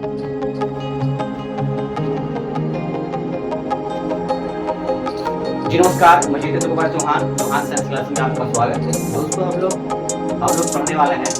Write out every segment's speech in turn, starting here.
जी नमस्कार, मैं Jitendra Kumar Chauhan science class में आपका स्वागत है। दोस्तों हम लोग पढ़ने वाले हैं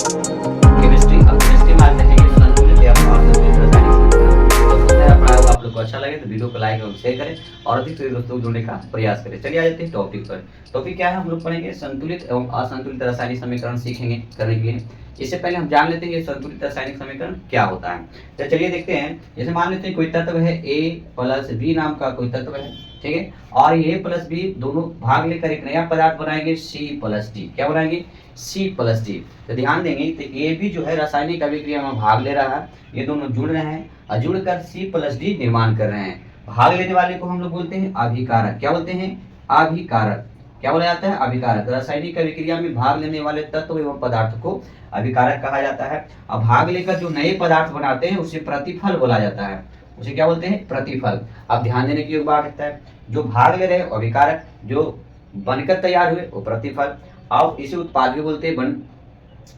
केमिस्ट्री। अब केमिस्ट्री में आज देखेंगे संतुलित एवं असंतुलित रासायनिक समीकरण। दोस्तों मेरा प्रयोग आप लोग को अच्छा लगे तो वीडियो को लाइक एवं शेयर करें और अधिक से अधिक दोस्तों को जुड़ने का प्रयास करें। चलिए आ जाते हैं टॉपिक पर। टॉपिक क्या है, हम लोग पढ़ेंगे संतुलित एवं असंतुलित रासायनिक समीकरण सीखेंगे करने के लिए। इससे पहले हम जान लेते हैं ये संतुलित रासायनिक समीकरण क्या होता है। तो चलिए देखते हैं। जैसे मान लेते हैं कोई तत्व है A प्लस B नाम का कोई तत्व है, ठीक है, और A प्लस B दोनों भाग लेकर एक नया पदार्थ बनाएंगे C प्लस D। क्या बनाएंगे? C plus D। तो ध्यान देंगे तो A भी जो है रासायनिक अभिक्रिया में भाग ले रहा है, ये दोनों जुड़ रहे हैं और जुड़कर C प्लस D निर्माण कर रहे हैं। भाग लेने वाले को हम लोग बोलते हैं अभिकारक। क्या बोलते हैं? अभिकारक। क्या बोला जाता है? अभिकारक। रासायनिक अभिक्रिया में भाग लेने वाले तत्व एवं पदार्थ को अभिकारक कहा जाता है। अब भाग लेकर जो नए पदार्थ बनाते हैं उसे प्रतिफल बोला जाता है। उसे क्या बोलते हैं? प्रतिफल। अब ध्यान देने की एक बात है, जो भाग ले रहे हैं अभिकारक, जो बनकर तैयार हुए वो प्रतिफल। अब इसे उत्पाद भी बोलते हैं,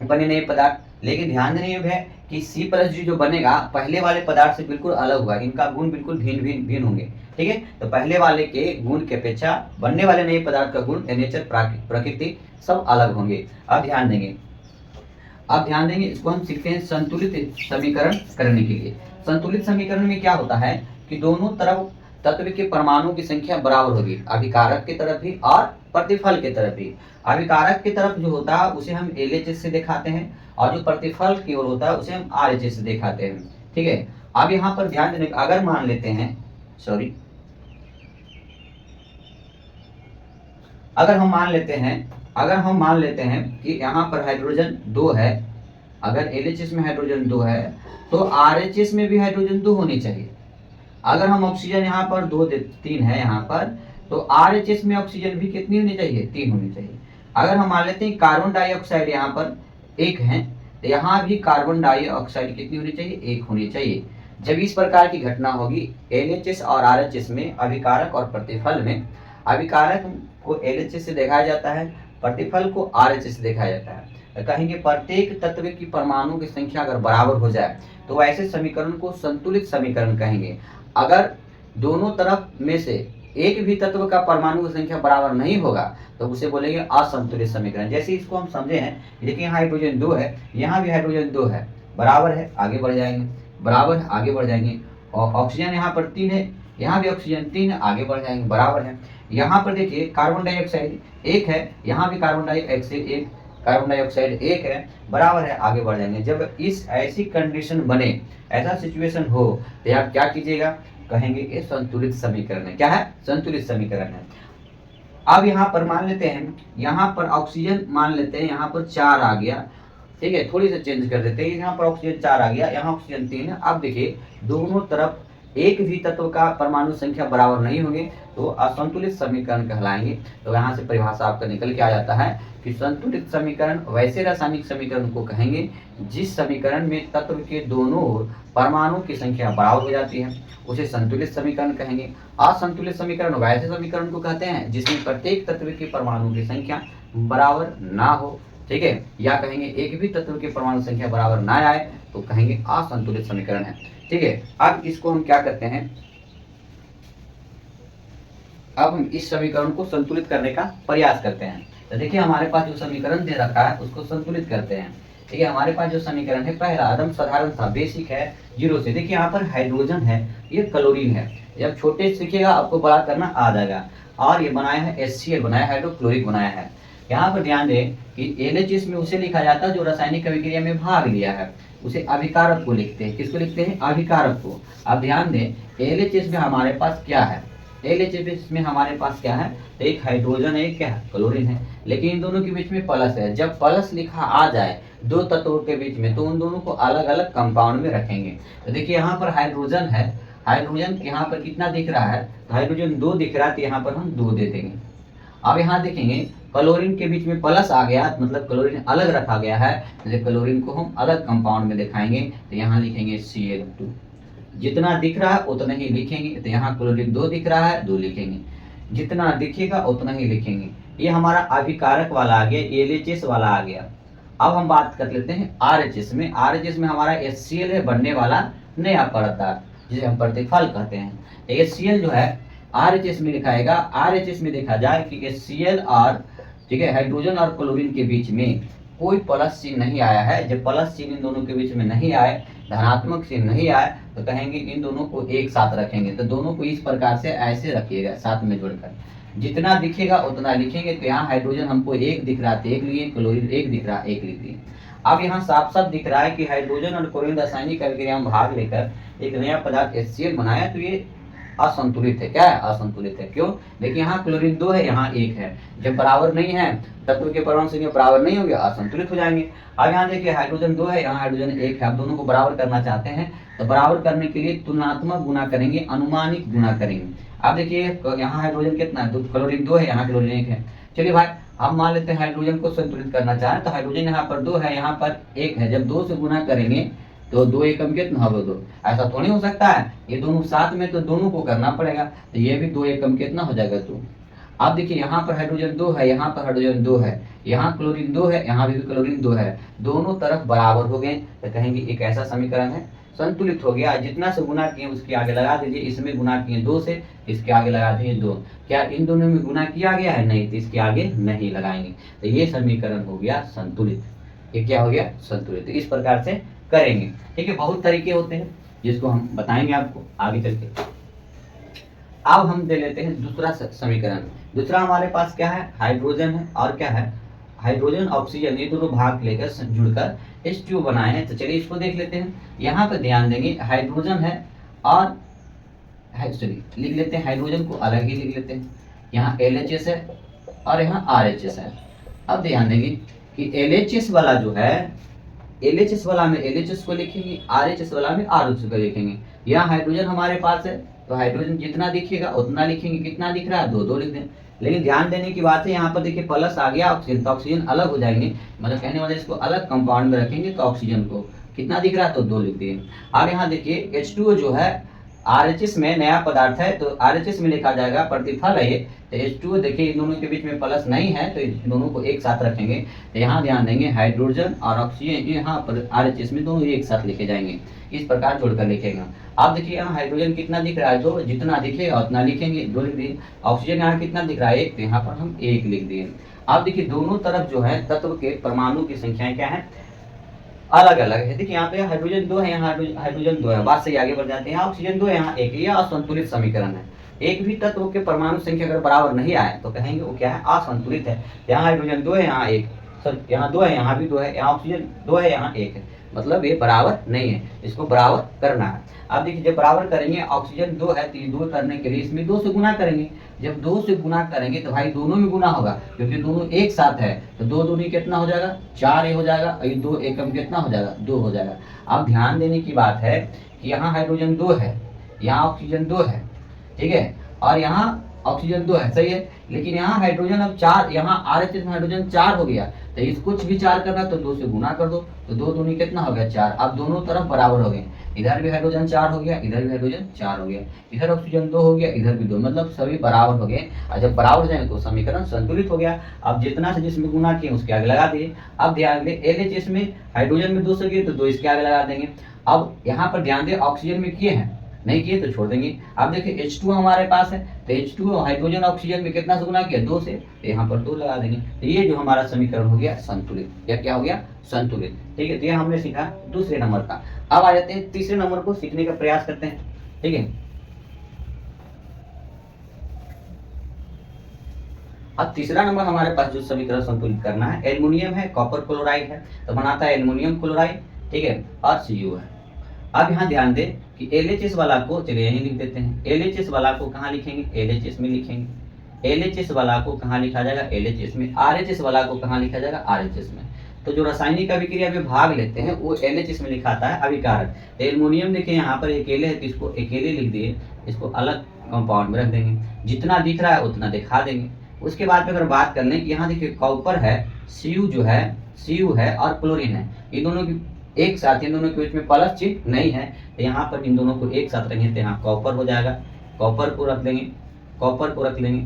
बने नए पदार्थ। लेकिन ध्यान देने योग्य है कि C प्लस D जो बनेगा पहले वाले पदार्थ से बिल्कुल अलग होगा, इनका गुण बिल्कुल भिन्न होंगे, ठीक है। तो पहले वाले के गुण की अपेक्षा बनने वाले नए पदार्थ का गुण नेचर प्रकृति सब अलग होंगे। अब ध्यान देंगे इसको हम सीखते हैं संतुलित समीकरण करने के लिए। संतुलित समीकरण में क्या होता है कि दोनों तरफ तत्व के परमाणुओं की संख्या बराबर होगी, अभिकारक की तरफ भी और प्रतिफल की तरफ भी। अभिकारक की तरफ जो होता है उसे हम LHS से दिखाते हैं और जो प्रतिफल की ओर होता है उसे हम RHS से दिखाते हैं, ठीक है। अब यहाँ पर ध्यान देने, अगर मान लेते हैं अगर हम मान लेते हैं कि यहाँ पर हाइड्रोजन 2 है, अगर LHS में हाइड्रोजन 2 है तो RHS में भी हाइड्रोजन 2 होनी चाहिए। अगर हम ऑक्सीजन यहाँ पर 3 है यहाँ पर, तो RHS में ऑक्सीजन भी कितनी होनी चाहिए? 3 होनी चाहिए। अगर हम मान लेते हैं कार्बन डाइऑक्साइड यहाँ पर 1 है, तो यहाँ भी कार्बन डाइऑक्साइड कितनी होनी चाहिए? 1 होनी चाहिए। जब इस प्रकार की घटना होगी LHS और RHS में, अभिकारक और प्रतिफल में, अभिकारक को LHS से दिखाया जाता है, प्रतिफल को RHS से दिखाया जाता है। तो कहेंगे प्रत्येक तत्व की परमाणु की संख्या अगर बराबर हो जाए तो ऐसे समीकरण को संतुलित समीकरण कहेंगे। अगर दोनों तरफ में से एक भी तत्व का परमाणु की संख्या बराबर नहीं होगा तो उसे बोलेंगे असंतुलित समीकरण। जैसे इसको हम समझे हैं, देखिए यहाँ हाइड्रोजन 2 है, यहाँ भी हाइड्रोजन 2 है, बराबर है, आगे बढ़ जाएंगे, बराबर है, आगे बढ़ जाएंगे। और ऑक्सीजन यहाँ पर 3 है, यहाँ भी ऑक्सीजन 3 है, आगे बढ़ जाएंगे, बराबर है। यहाँ पर देखिए कार्बन डाइऑक्साइड 1 है, यहाँ भी कार्बन डाइऑक्साइड 1 है, बराबर है, आगे बढ़ जाएंगे। जब इस ऐसी कंडीशन बने, ऐसा सिचुएशन हो, तो आप क्या कीजिएगा? कहेंगे ये संतुलित समीकरण है। क्या है? संतुलित समीकरण है। अब यहाँ पर मान लेते हैं, यहाँ पर ऑक्सीजन मान लेते हैं, यहाँ पर 4 आ गया, ठीक है, थोड़ी सी चेंज कर देते हैं, यहाँ पर ऑक्सीजन 4 आ गया, यहाँ ऑक्सीजन 3 है। अब देखिए दोनों तरफ एक भी तत्व का परमाणु संख्या बराबर नहीं होंगे तो असंतुलित समीकरण कहलाएंगे। तो यहाँ से परिभाषा आपका निकल के आ जाता है कि संतुलित समीकरण वैसे रासायनिक समीकरण को कहेंगे जिस समीकरण में तत्व के दोनों ओर परमाणु की संख्या बराबर हो जाती है, उसे संतुलित समीकरण कहेंगे। असंतुलित समीकरण वैसे समीकरण को कहते हैं जिसमें प्रत्येक तत्व के परमाणु की संख्या बराबर ना हो, ठीक है, या कहेंगे एक भी तत्व के परमाणु संख्या बराबर ना आए तो कहेंगे असंतुलित समीकरण है, ठीक है। अब इसको हम क्या करते हैं, अब हम इस समीकरण को संतुलित करने का प्रयास करते हैं। तो देखिए हमारे पास जो समीकरण दे रखा है उसको संतुलित करते हैं, ठीक है। हमारे पास जो समीकरण है पहला एकदम साधारण सा बेसिक है, 0 से। देखिए यहाँ पर हाइड्रोजन है, ये क्लोरीन है, जब छोटे सीखिएगा आपको बड़ा करना आ जाएगा। और ये बनाया है HCl बनाया है, हाइड्रोक्लोरिक बनाया है। यहाँ पर ध्यान दें कि LHS में उसे लिखा जाता है जो रासायनिक अभिक्रिया में भाग लिया है, उसे अभिकारक को लिखते हैं। किसको लिखते हैं? अभिकारक को। अब ध्यान दें LHS में हमारे पास क्या है, LHS में हमारे पास क्या है, तो एक हाइड्रोजन है, एक क्या है? क्लोरीन है। लेकिन इन दोनों के बीच में प्लस है। जब प्लस लिखा आ जाए दो तत्वों के बीच में तो उन दोनों को अलग अलग कंपाउंड में रखेंगे। तो देखिए यहाँ पर हाइड्रोजन है, हाइड्रोजन यहाँ पर कितना दिख रहा है? हाइड्रोजन 2 दिख रहा है, तो यहाँ पर हम 2 दे देंगे। अब यहाँ देखेंगे क्लोरीन के बीच में प्लस आ गया, मतलब क्लोरीन अलग रखा गया है, तो क्लोरीन को हम अलग कंपाउंड में दिखाएंगे, तो यहाँ लिखेंगे Cl2। जितना दिख रहा है उतना ही लिखेंगे, तो यहाँ क्लोरीन 2 दिख रहा है, 2 लिखेंगे, जितना दिखेगा उतना ही लिखेंगे। ये हमारा अभिकारक वाला आ गया, LHS वाला आ गया। अब हम बात कर लेते हैं RHS में। RHS में हमारा HCl है, बनने वाला नया परतदार, जिसे हम प्रतिफल कहते हैं। HCl जो है RHS में लिखाएगा, RHS में देखा जाए कि HCl और ठीक है हाइड्रोजन और क्लोरीन के बीच में कोई प्लस चिन्ह नहीं आया है। जब प्लस चिन्ह इन दोनों के बीच में नहीं आए, धनात्मक चिन्ह नहीं आए, तो कहेंगे इन दोनों को एक साथ रखेंगे। तो दोनों को इस प्रकार से ऐसे रखिएगा साथ में जोड़कर, जितना दिखेगा उतना लिखेंगे। तो यहाँ हाइड्रोजन हमको एक दिख रहा है, एक लिए, क्लोरीन एक दिख रहा है, एक लिख दिए। अब यहाँ साफ साफ दिख रहा है कि हाइड्रोजन और क्लोरीन रासायनिक अभिक्रिया में भाग लेकर एक नया पदार्थ HCl बनाया, तो ये असंतुलित है। क्या है? असंतुलित है। क्यों? देखिए यहाँ क्लोरीन 2 है, यहाँ 1 है। जब बराबर नहीं है, तत्व के परमाणु संख्या बराबर नहीं होगी, असंतुलित हो जाएंगे। अब यहाँ देखिए हाइड्रोजन 2 है, यहाँ हाइड्रोजन 1 है। आप दोनों को बराबर करना चाहते हैं, तो बराबर करने के लिए तुलनात्मक गुना करेंगे, अनुमानिक गुना करेंगे। अब देखिए यहाँ हाइड्रोजन कितना है? क्लोरीन 2 है, यहाँ क्लोरीन 1 है। चलिए भाई, हम मान लेते हैं हाइड्रोजन को संतुलित करना चाहें, तो हाइड्रोजन यहाँ पर 2 है, यहाँ पर 1 है। जब 2 से गुना करेंगे तो 2 एकम कितना होगा? 2। ऐसा थोड़ी हो सकता है, ये दोनों साथ में, तो दोनों को करना पड़ेगा। तो ये भी 2 एकम कितना हो जाएगा? 2। अब देखिए यहाँ पर हाइड्रोजन 2 है, यहाँ पर हाइड्रोजन 2 है, यहाँ क्लोरीन 2 है, यहाँ भी क्लोरीन 2 है। दोनों तरफ बराबर हो गए, तो कहेंगे एक ऐसा समीकरण है संतुलित हो गया। जितना से गुना किए उसके आगे लगा दीजिए। इसमें गुना किए 2 से, इसके आगे लगा दीजिए 2। क्या इन दोनों में गुना किया गया है? नहीं, तो इसके आगे नहीं लगाएंगे। तो ये समीकरण हो गया संतुलित। ये क्या हो गया? संतुलित। तो इस प्रकार से करेंगे। ठीक है, बहुत तरीके होते हैं जिसको हम बताएंगे आपको आगे चल के। अब हम दे लेते हैं दूसरा समीकरण। दूसरा हमारे पास क्या है? हाइड्रोजन है, और क्या है? हाइड्रोजन ऑक्सीजन, ये दोनों भाग लेकर जुड़कर H2O बनाए हैं। तो चलिए इसको देख लेते हैं। यहाँ पे ध्यान देंगे, हाइड्रोजन है और लिख लेते हैं, हाइड्रोजन को अलग ही लिख लेते हैं। यहाँ LHS है और यहाँ RHS है। अब ध्यान देंगे कि LHS वाला जो है, LHS वाला में LHS को लिखेंगे, RHS वाला में RHS को लिखेंगे। यहाँ हाइड्रोजन हमारे पास है, तो हाइड्रोजन जितना दिखेगा उतना लिखेंगे। कितना दिख रहा है? 2 लिख दें। लेकिन ध्यान देने की बात है, यहाँ पर देखिए प्लस आ गया ऑक्सीजन, तो ऑक्सीजन अलग हो जाएंगे, मतलब कहने वाले इसको अलग कंपाउंड में रखेंगे। तो ऑक्सीजन को कितना दिख रहा है? तो 2 लिख दिए। अब यहाँ देखिए H2O जो है RHS में नया पदार्थ है, तो RHS में लिखा जाएगा, प्रतिफल है ये। तो H2O देखिए इन दोनों के बीच में प्लस नहीं है, तो इन दोनों को एक साथ रखेंगे। तो यहाँ ध्यान देंगे हाइड्रोजन और ऑक्सीजन यहाँ पर RHS में दोनों एक साथ लिखे जाएंगे। इस प्रकार जोड़कर लिखेंगे। अब देखिए यहाँ हाइड्रोजन कितना दिख रहा है? 2। जितना दिखेगा उतना लिखेंगे, 2 लिख दिए। ऑक्सीजन यहाँ कितना दिख रहा है? 1, तो यहाँ पर हम 1 लिख दिए। अब देखिए दोनों तरफ जो है तत्व के परमाणु की संख्याएं क्या है? अलग अलग है। देखिए यहाँ पे हाइड्रोजन 2 है, यहाँ हाइड्रोजन 2 है। बात सही, आगे बढ़ जाते हैं। यहाँ ऑक्सीजन 2 है, यहाँ 1। ये असंतुलित समीकरण है। एक भी तत्व के परमाणु संख्या अगर बराबर नहीं आए तो कहेंगे वो क्या है? असंतुलित है। यहाँ हाइड्रोजन 2 है, यहाँ 1, यहाँ 2 है, यहाँ भी 2 है, यहाँ ऑक्सीजन 2 है, यहाँ 1 है, मतलब ये बराबर नहीं है। इसको बराबर करना है। अब देखिए जब बराबर करेंगे, ऑक्सीजन 2 है, तो ये 2 करने के लिए इसमें 2 से गुना करेंगे। जब 2 से गुना करेंगे तो भाई दोनों में गुना होगा, क्योंकि दोनों एक साथ है। तो 2 दूनी कितना हो जाएगा? 4 हो जाएगा। 2 एकम कितना हो जाएगा? 2 हो जाएगा। अब ध्यान देने की बात है कि यहाँ हाइड्रोजन 2 है, यहाँ ऑक्सीजन 2 है, ठीक है, और यहाँ ऑक्सीजन 2 है, सही है। लेकिन यहाँ हाइड्रोजन अब 4, यहाँ RHS में हाइड्रोजन 4 हो गया, तो इसको भी 4 करना, तो 2 से गुना कर दो, तो 2 दूनी कितना हो गया? 4। अब दोनों तरफ बराबर हो गए। इधर भी हाइड्रोजन 4 हो गया, इधर भी हाइड्रोजन 4 हो गया, इधर ऑक्सीजन 2 हो गया, इधर भी 2, मतलब सभी बराबर हो गए। और जब बराबर हो जाएंगे तो समीकरण संतुलित हो गया। अब जितना से जिसमें गुना किए उसके आगे लगा दिए। अब ध्यान दें, LHS में हाइड्रोजन में 2 से किए तो 2 इसके आगे लगा देंगे। अब यहाँ पर ध्यान दें, ऑक्सीजन में किए हैं, नहीं किए तो छोड़ देंगे। अब देखिए H2 हमारे पास है, तो H2 हाइड्रोजन ऑक्सीजन में कितना से गुना किया? 2 से, तो यहाँ पर 2 लगा देंगे। तो ये जो हमारा समीकरण हो गया संतुलित। या क्या हो गया? संतुलित। ठीक है, तो ये हमने सीखा दूसरे नंबर का। अब आ जाते हैं तीसरे नंबर को सीखने का प्रयास करते हैं। ठीक है, अब तीसरा नंबर हमारे पास जो समीकरण संतुलित करना है, एल्युमिनियम है, कॉपर क्लोराइड है, तो बनाता है एल्युमिनियम क्लोराइड, ठीक है, और Cu है। अब यहाँ ध्यान दें कि LHS वाला को, चलिए यहीं लिख देते हैं। LHS वाला को कहाँ लिखेंगे? LHS में लिखेंगे। LHS वाला को कहाँ लिखा जाएगा? LHS में। RHS वाला को कहाँ लिखा जाएगा? RHS में। तो जो रासायनिक अभिक्रिया में भाग लेते हैं वो LHS में लिखाता है अभिकारक। तो एल्युमिनियम देखिए यहाँ पर अकेले है, तो इसको अकेले लिख दिए, इसको अलग कंपाउंड में रख देंगे। जितना दिख रहा है उतना दिखा देंगे। उसके बाद में अगर बात कर लें, यहाँ देखिए कॉपर है, Cu जो है, Cu है और क्लोरीन है, ये दोनों की एक साथ, इन दोनों के बीच में प्लस चिन्ह नहीं है, तो यहाँ पर इन दोनों को एक साथ रखेंगे, तो यहाँ कॉपर हो जाएगा। कॉपर को रख देंगे, कॉपर को रख लेंगे,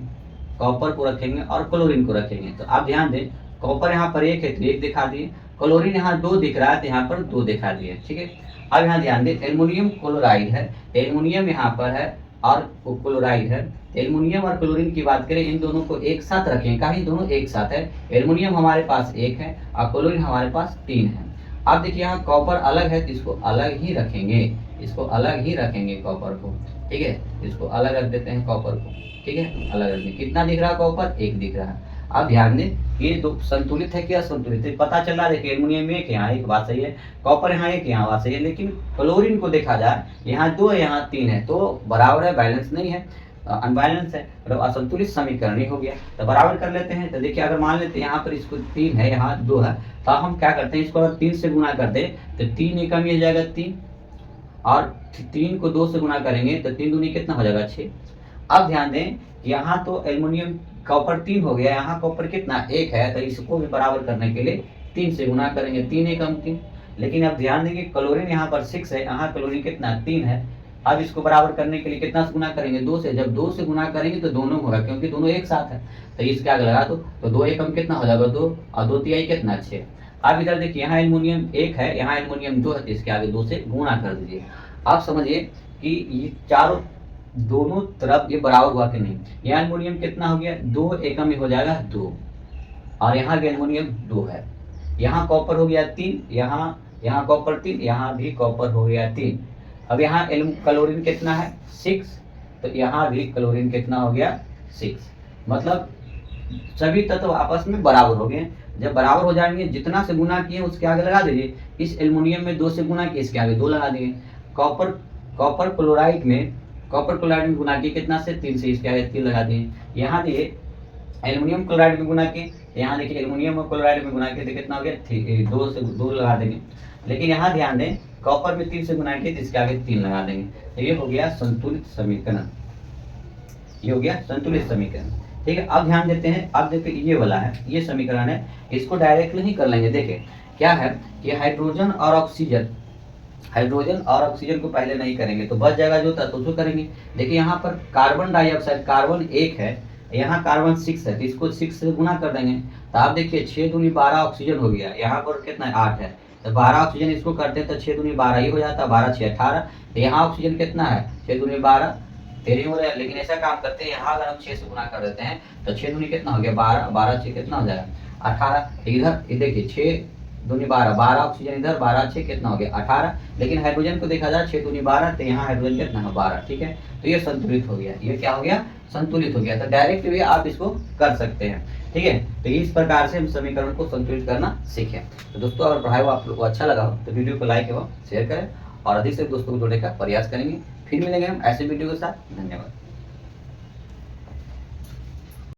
कॉपर को रखेंगे और क्लोरीन को रखेंगे। तो आप ध्यान दें, कॉपर यहाँ पर 1 है तो 1 दिखा दिए, क्लोरीन यहाँ 2 दिख रहा है तो यहाँ पर 2 दिखा दिए, ठीक है। अब यहाँ ध्यान दें, एल्युमिनियम क्लोराइड है, एल्युमिनियम यहाँ पर है और क्लोराइड है। एल्युमिनियम और क्लोरीन की बात करें, इन दोनों को एक साथ रखें, कहीं दोनों एक साथ है। एल्युमिनियम हमारे पास 1 है और क्लोरीन हमारे पास 3 है। अब देखिए यहाँ कॉपर अलग है तो इसको अलग ही रखेंगे, इसको अलग ही रखेंगे कॉपर को, ठीक है। इसको अलग रख देते हैं कॉपर को, ठीक है, अलग रख दें। कितना दिख रहा है कॉपर? 1 दिख रहा है। अब ध्यान दें, ये दो संतुलित है कि असंतुलित है, पता चल रहा है। देखिए एल्युमिनियम 1 यहाँ, एक बात सही है, कॉपर यहाँ 1 यहाँ बात सही है, लेकिन क्लोरीन को देखा जाए यहाँ 2 है यहाँ 3 है, तो बराबर है, बैलेंस नहीं है, अनबैलेंस है, मतलब असंतुलित समीकरण ही हो गया। तो बराबर कर लेते हैं। तो देखिए अगर मान लेते हैं यहाँ पर इसको 3 है यहाँ 2 है, तो हम क्या करते हैं, इसको अगर 3 से गुना कर दे तो 3 एकम ये हो जाएगा 3, और 3 को 2 से गुना करेंगे तो 3 दूनी कितना हो जाएगा 6। अब ध्यान दें, यहाँ तो एल्युमिनियम कॉपर 3 हो गया, यहाँ कॉपर कितना 1 है, तो इसको भी बराबर करने के लिए 3 से गुना करेंगे, 3 एकम 3। लेकिन अब ध्यान देंगे क्लोरीन यहाँ पर 6 है, यहाँ क्लोरीन कितना 3 है। अब इसको बराबर करने के लिए कितना से गुना करेंगे? 2 से। जब 2 से गुना करेंगे तो दोनों होगा, क्योंकि दोनों एक साथ है, तो इसके आगे लगा दो, तो 2 एकम कितना हो जाएगा 2, और 2 तिहाई कितना 6। अब इधर देखिए यहाँ एल्युमिनियम 1 है, यहाँ एल्युमिनियम 2 है, तो इसके आगे 2 से गुणा कर दीजिए। आप समझिए कि ये चारों दोनों तरफ ये बराबर हुआ कि नहीं। यहाँ एल्युमिनियम कितना हो गया 2 एकम में हो जाएगा 2, और यहाँ भी एल्युमिनियम 2 है। यहाँ कॉपर हो गया 3, यहाँ कॉपर 3, यहाँ भी कॉपर हो गया 3। अब यहाँ क्लोरीन कितना है 6, तो यहाँ भी क्लोरीन कितना हो गया 6। मतलब सभी तत्व आपस में बराबर हो गए। जब बराबर हो जाएंगे, जितना से गुना किए उसके आगे लगा दीजिए। इस एल्युमिनियम में 2 से गुना किए, इसके आगे 2 लगा दिए। कॉपर क्लोराइड में गुना किए कितना से 3 से, इसके आगे 3 लगा दिए। यहाँ देखिए एल्युमिनियम क्लोराइड में गुना किए, यहाँ देखिए एल्युमिनियम और क्लोराइड में गुना किए तो कितना हो गया 2 से 2 लगा देंगे। लेकिन यहाँ ध्यान दें, कॉपर में 3 से गुना किए तो इसके आगे 3 लगा देंगे। तो ये हो गया संतुलित समीकरण, ये हो गया संतुलित समीकरण, ठीक है। अब ध्यान देते हैं, अब देखिए ये वाला है, ये समीकरण है, इसको डायरेक्टली नहीं कर लेंगे। देखिए क्या है कि हाइड्रोजन और ऑक्सीजन को पहले नहीं करेंगे तो बच जाएगा जो था तो उसको करेंगे। देखिए यहाँ पर कार्बन डाइऑक्साइड, कार्बन 1 है, यहाँ कार्बन 6 है, तो इसको 6 से गुना कर देंगे। तो आप देखिए 6 दूनी 12 ऑक्सीजन हो गया, यहाँ पर कितना 8 है, तो 12 ऑक्सीजन इसको करते हैं तो 6 दूनी 12 ही हो जाता है, 12 6 18। तो यहाँ ऑक्सीजन कितना है 6 दूनी 12 13 हो रहा है। लेकिन ऐसा काम करते हैं, यहाँ अगर हम 6 से गुना कर देते हैं तो 6 दूनी कितना हो गया 12, 12 6 कितना हो जाएगा 18। इधर ये देखिए 6 दूनी 12, 12 ऑक्सीजन इधर, 12 6 कितना हो गया 18। लेकिन हाइड्रोजन को देखा जाए 6 दूनी 12, तो यहाँ हाइड्रोजन कितना है 12, ठीक है। तो ये संतुलित हो गया, ये क्या हो गया संतुलित हो गया। तो डायरेक्ट भी आप इसको कर सकते हैं, ठीक है। तो इस प्रकार से हम समीकरण को संतुलित करना सीखें। तो दोस्तों अगर पढ़ाई आप लोग को अच्छा लगा हो तो वीडियो को लाइक एवं शेयर करें, और अधिक से दोस्तों को जोड़ने का प्रयास करेंगे। फिर मिलेंगे हम ऐसे वीडियो के साथ। धन्यवाद।